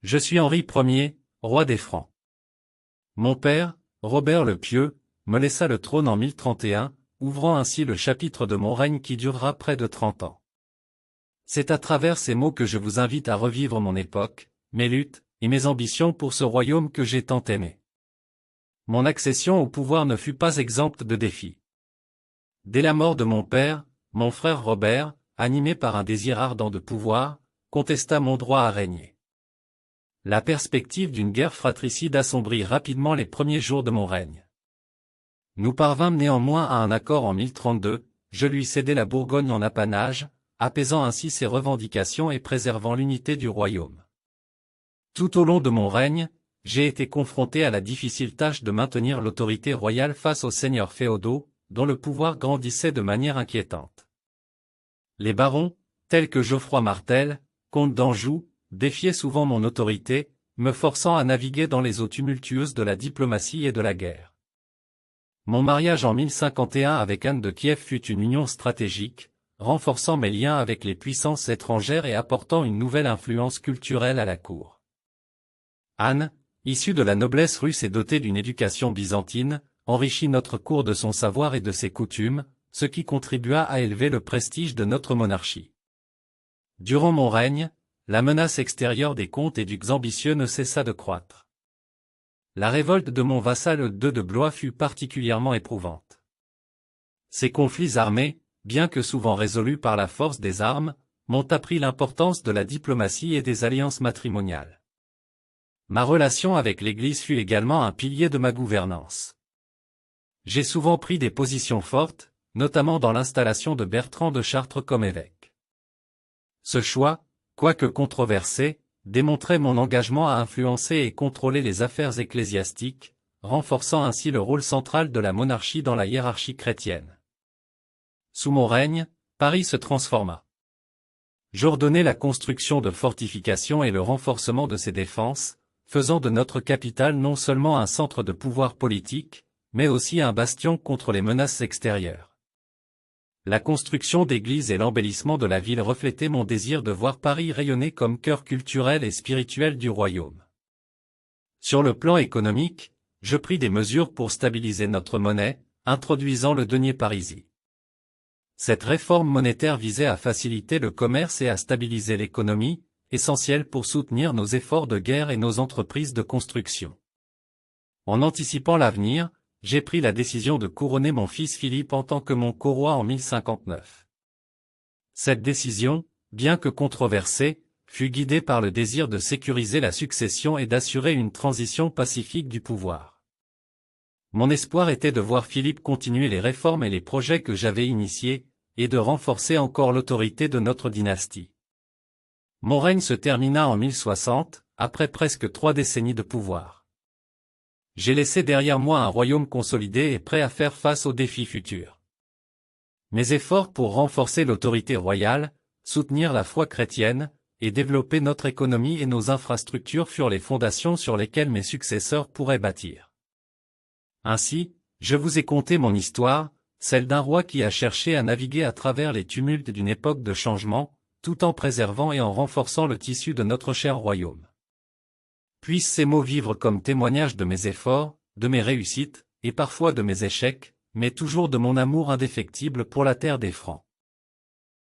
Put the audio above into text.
Je suis Henri Ier, roi des Francs. Mon père, Robert le Pieux, me laissa le trône en 1031, ouvrant ainsi le chapitre de mon règne qui durera près de 30 ans. C'est à travers ces mots que je vous invite à revivre mon époque, mes luttes, et mes ambitions pour ce royaume que j'ai tant aimé. Mon accession au pouvoir ne fut pas exempte de défis. Dès la mort de mon père, mon frère Robert, animé par un désir ardent de pouvoir, contesta mon droit à régner. La perspective d'une guerre fratricide assombrit rapidement les premiers jours de mon règne. Nous parvînmes néanmoins à un accord en 1032, je lui cédai la Bourgogne en apanage, apaisant ainsi ses revendications et préservant l'unité du royaume. Tout au long de mon règne, j'ai été confronté à la difficile tâche de maintenir l'autorité royale face aux seigneurs féodaux, dont le pouvoir grandissait de manière inquiétante. Les barons, tels que Geoffroy Martel, comte d'Anjou, défiaient souvent mon autorité, me forçant à naviguer dans les eaux tumultueuses de la diplomatie et de la guerre. Mon mariage en 1051 avec Anne de Kiev fut une union stratégique, renforçant mes liens avec les puissances étrangères et apportant une nouvelle influence culturelle à la cour. Anne, issue de la noblesse russe et dotée d'une éducation byzantine, enrichit notre cour de son savoir et de ses coutumes, ce qui contribua à élever le prestige de notre monarchie. Durant mon règne, la menace extérieure des comtes et ducs ambitieux ne cessa de croître. La révolte de mon vassal II de Blois fut particulièrement éprouvante. Ces conflits armés, bien que souvent résolus par la force des armes, m'ont appris l'importance de la diplomatie et des alliances matrimoniales. Ma relation avec l'Église fut également un pilier de ma gouvernance. J'ai souvent pris des positions fortes, notamment dans l'installation de Bertrand de Chartres comme évêque. Ce choix, quoique controversé, démontrait mon engagement à influencer et contrôler les affaires ecclésiastiques, renforçant ainsi le rôle central de la monarchie dans la hiérarchie chrétienne. Sous mon règne, Paris se transforma. J'ordonnai la construction de fortifications et le renforcement de ses défenses, faisant de notre capitale non seulement un centre de pouvoir politique, mais aussi un bastion contre les menaces extérieures. La construction d'églises et l'embellissement de la ville reflétaient mon désir de voir Paris rayonner comme cœur culturel et spirituel du royaume. Sur le plan économique, je pris des mesures pour stabiliser notre monnaie, introduisant le denier parisis. Cette réforme monétaire visait à faciliter le commerce et à stabiliser l'économie, essentielle pour soutenir nos efforts de guerre et nos entreprises de construction. En anticipant l'avenir, j'ai pris la décision de couronner mon fils Philippe en tant que mon co-roi en 1059. Cette décision, bien que controversée, fut guidée par le désir de sécuriser la succession et d'assurer une transition pacifique du pouvoir. Mon espoir était de voir Philippe continuer les réformes et les projets que j'avais initiés, et de renforcer encore l'autorité de notre dynastie. Mon règne se termina en 1060, après presque 3 décennies de pouvoir. J'ai laissé derrière moi un royaume consolidé et prêt à faire face aux défis futurs. Mes efforts pour renforcer l'autorité royale, soutenir la foi chrétienne, et développer notre économie et nos infrastructures furent les fondations sur lesquelles mes successeurs pourraient bâtir. Ainsi, je vous ai conté mon histoire, celle d'un roi qui a cherché à naviguer à travers les tumultes d'une époque de changement, tout en préservant et en renforçant le tissu de notre cher royaume. Puissent ces mots vivre comme témoignage de mes efforts, de mes réussites, et parfois de mes échecs, mais toujours de mon amour indéfectible pour la terre des Francs.